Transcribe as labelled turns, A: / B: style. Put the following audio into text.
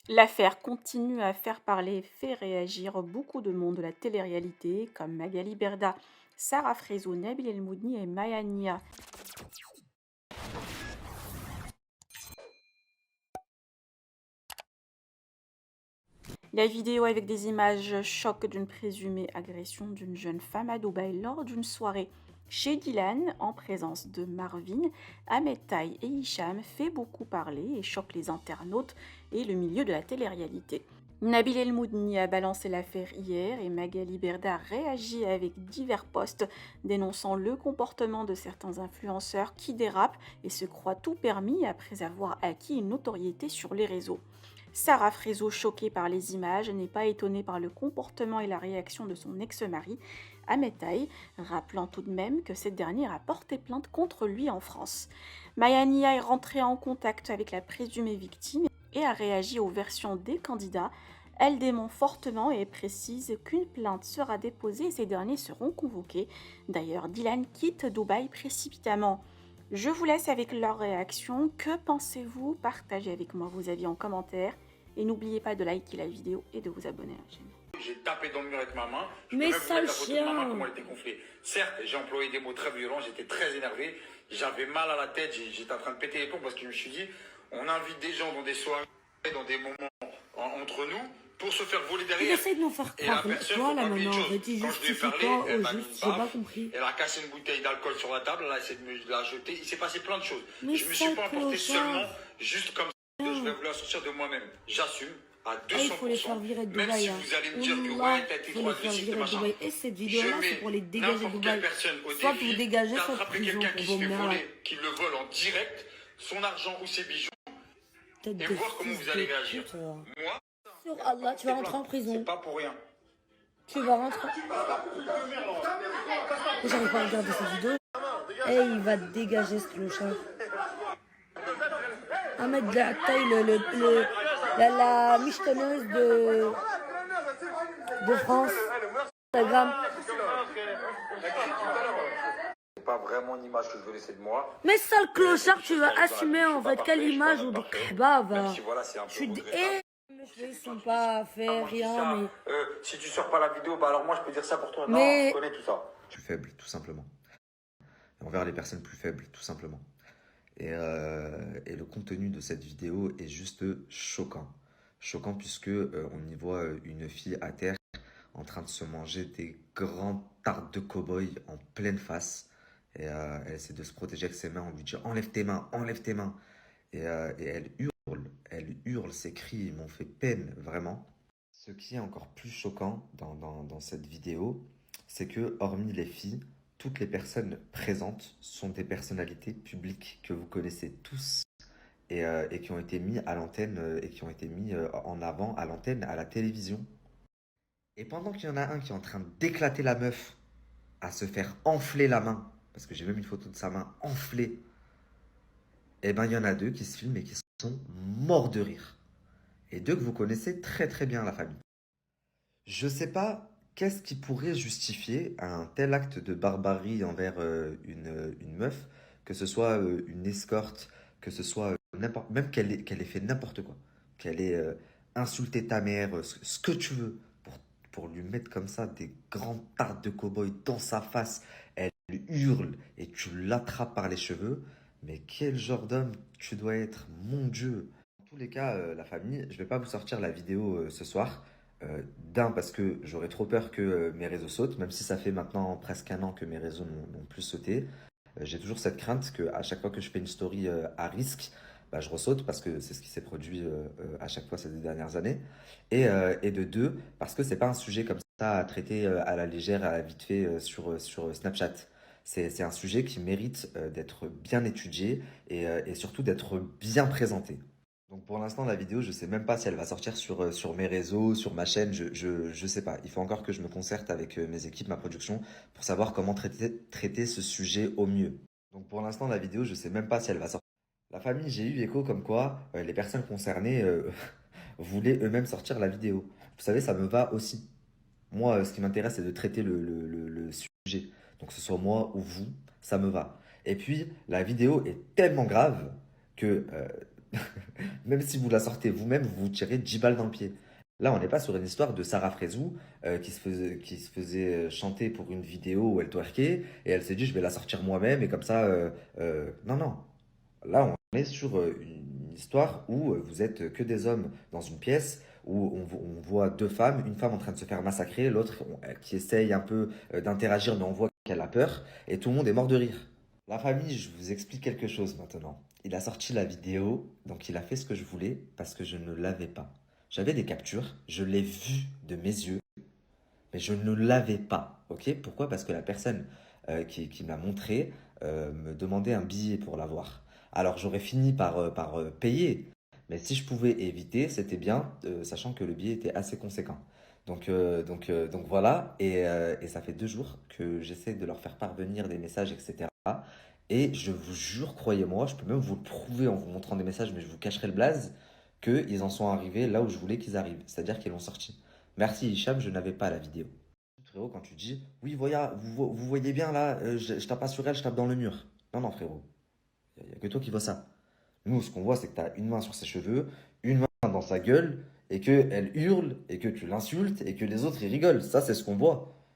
A: L'affaire continue à faire parler et fait réagir beaucoup de monde de la télé-réalité, comme Magali Berda, Sarah Frézo, Nabil El Moudni et Maya Nia. La vidéo avec des images choc d'une présumée agression d'une jeune femme à Dubaï lors d'une soirée chez Dylan en présence de Marvin, Ahmed Taï et Hicham fait beaucoup parler et choque les internautes et le milieu de la télé-réalité. Nabil El Moudni a balancé l'affaire hier et Magali Berda réagit avec divers posts dénonçant le comportement de certains influenceurs qui dérapent et se croient tout permis après avoir acquis une notoriété sur les réseaux. Sarah Frézo, choquée par les images, n'est pas étonnée par le comportement et la réaction de son ex-mari, Ahmed Taï, rappelant tout de même que cette dernière a porté plainte contre lui en France. Maya Nia est rentrée en contact avec la présumée victime et a réagi aux versions des candidats. Elle dément fortement et précise qu'une plainte sera déposée et ces derniers seront convoqués. D'ailleurs, Dylan quitte Dubaï précipitamment. Je vous laisse avec leur réaction. Que pensez-vous? Partagez avec moi vos avis en commentaire. Et n'oubliez pas de liker la vidéo et de vous abonner à la chaîne.
B: J'ai tapé dans le mur avec ma main. Je
C: Mais
B: peux même vous mettre la photo de ma main,
C: chien.
B: comment elle était gonflée. Certes, j'ai employé des mots très violents, j'étais très énervé. J'avais mal à la tête, j'étais en train de péter les plombs parce que je me suis dit, on invite des gens dans des soirées, dans des moments entre nous, pour se faire voler
C: Il
B: derrière.
C: essaie de nous faire
B: Et la
C: croire.
B: personne,
C: Toi,
B: faut
C: là,
B: pas oublier
C: maintenant,
B: une
C: en fait,
B: chose.
C: il
B: Quand je lui ai
C: justifie
B: parlé,
C: quoi
B: elle
C: au
B: m'a mis
C: juste?
B: une
C: J'ai pas
B: baffe.
C: compris.
B: Elle a cassé une bouteille d'alcool sur la table, elle a essayé de me la jeter. Il s'est passé plein de choses.
C: Mais
B: Je me suis
C: sale
B: pas emporté seulement,
C: clochard.
B: juste comme ça. Je vais vous la sortir de moi-même. J'assume à
C: Ah, il faut les faire
B: 200%.
C: virer de
B: Même
C: Dubaï.
B: si
C: Hein.
B: vous allez me dire que
C: Wallah,
B: ouais, t'as été
C: il faut
B: trop
C: les faire
B: agressif,
C: virer de
B: machin.
C: Dubaï. Et cette
B: Je
C: vidéo-là, c'est
B: mets
C: pour les dégager de
B: n'importe quelle
C: Dubaï.
B: personne au
C: Soit vous
B: défi
C: dégagez cette
B: d'attraper
C: prison
B: quelqu'un
C: pour
B: qui se
C: vos
B: fait
C: mères là.
B: voler, qui le vole en direct, son argent ou ses bijoux,
C: Tête
B: et
C: de
B: voir comment
C: fils
B: vous allez
C: de
B: réagir.
C: pute.
B: Moi,
C: Sur Allah, tu vas rentrer en
B: c'est
C: prison.
B: pas pour rien.
C: Tu vas rentrer. J'arrive pas à regarder cette vidéo. Et il va dégager ce clochard. Ahmed Taï, la michetonneuse de France. Instagram.
B: C'est pas vraiment l'image que je veux laisser de moi.
C: Mais sale clochard,
B: Des
C: tu
B: choses
C: vas
B: qui arrivent dans la vie,
C: assumer
B: je suis
C: en
B: pas
C: fait
B: parfait,
C: quelle
B: je suis
C: image
B: pas
C: ou de
B: parfait.
C: kebab.
B: Même si voilà, c'est un
C: Je
B: peu
C: suis
B: regrettable.
C: mes cheveux sont pas faits,
B: Moi, je dis
C: rien,
B: ça,
C: mais.
B: si tu sors pas la vidéo, bah alors moi je peux dire ça pour toi. Non,
C: Mais-
B: je connais tout ça.
D: Plus faible, tout simplement. Et envers les personnes plus faibles, tout simplement. Et le contenu de cette vidéo est juste choquant. Choquant puisque on y voit une fille à terre en train de se manger des grandes tartes de cow-boy en pleine face. Et elle essaie de se protéger avec ses mains. On lui dit enlève tes mains, enlève tes mains. Et elle hurle, ses cris m'ont fait peine, vraiment. Ce qui est encore plus choquant dans cette vidéo, c'est que, hormis les filles, toutes les personnes présentes sont des personnalités publiques que vous connaissez tous et qui ont été mis à l'antenne et qui ont été mis en avant à l'antenne, à la télévision. Et pendant qu'il y en a un qui est en train d'éclater la meuf, à se faire enfler la main, parce que j'ai même une photo de sa main enflée, et ben il y en a deux qui se filment et qui sont morts de rire. Et deux que vous connaissez très très bien, la famille. Je sais pas qu'est-ce qui pourrait justifier un tel acte de barbarie envers une meuf, que ce soit une escorte, que ce soit n'importe, même qu'elle ait fait n'importe quoi, qu'elle ait insulté ta mère, ce que tu veux, pour lui mettre comme ça des grandes tartes de cow-boy dans sa face. Elle hurle et tu l'attrapes par les cheveux. Mais quel genre d'homme tu dois être, mon Dieu! Dans tous les cas, la famille, je vais pas vous sortir la vidéo ce soir. D'un, parce que j'aurais trop peur que mes réseaux sautent, même si ça fait maintenant presque un an que mes réseaux n'ont plus sauté. J'ai toujours cette crainte que à chaque fois que je fais une story à risque, bah, je ressaute parce que c'est ce qui s'est produit à chaque fois ces dernières années. Et de deux, parce que c'est pas un sujet comme ça à traiter à la légère, à la vite fait sur Snapchat. C'est un sujet qui mérite d'être bien étudié et surtout d'être bien présenté. Donc pour l'instant, la vidéo, je sais même pas si elle va sortir sur mes réseaux, sur ma chaîne, je sais pas. Il faut encore que je me concerte avec mes équipes, ma production, pour savoir comment traiter ce sujet au mieux. Donc pour l'instant, la vidéo, je sais même pas si elle va sortir. La famille, j'ai eu écho comme quoi les personnes concernées voulaient eux-mêmes sortir la vidéo. Vous savez, ça me va aussi. Moi, ce qui m'intéresse, c'est de traiter le sujet. Donc que ce soit moi ou vous, ça me va. Et puis, la vidéo est tellement grave que Même si vous la sortez vous-même, vous vous tirez 10 balles dans le pied. Là, on n'est pas sur une histoire de Sarah Frézou qui se faisait chanter pour une vidéo où elle twerkait et elle s'est dit je vais la sortir moi-même et comme ça. Non, non. Là, on est sur une histoire où vous êtes que des hommes dans une pièce où on voit deux femmes, une femme en train de se faire massacrer, l'autre qui essaye un peu d'interagir, mais on voit qu'elle a peur et tout le monde est mort de rire. La famille, je vous explique quelque chose maintenant. Il a sorti la vidéo, donc il a fait ce que je voulais parce que je ne l'avais pas. J'avais des captures, je l'ai vu de mes yeux, mais je ne l'avais pas. Ok? Pourquoi? Parce que la personne qui me l'a montré me demandait un billet pour l'avoir. Alors j'aurais fini par payer, mais si je pouvais éviter, c'était bien, sachant que le billet était assez conséquent. Donc voilà, et ça fait 2 jours que j'essaie de leur faire parvenir des messages, etc. Et je vous jure, croyez-moi, je peux même vous le prouver en vous montrant des messages, mais je vous cacherai le blaze, qu'ils en sont arrivés là où je voulais qu'ils arrivent. C'est-à-dire qu'ils l'ont sorti. Merci Hicham, je n'avais pas la vidéo. Frérot, quand tu dis, oui, voilà, vous voyez bien là, je tape pas sur elle, je tape dans le mur. Non, non, frérot, il n'y a que toi qui vois ça. Nous, ce qu'on voit, c'est que tu as une main sur ses cheveux, une main dans sa gueule, et qu'elle hurle, et que tu l'insultes, et que les autres, ils rigolent. Ça, c'est ce qu'on voit.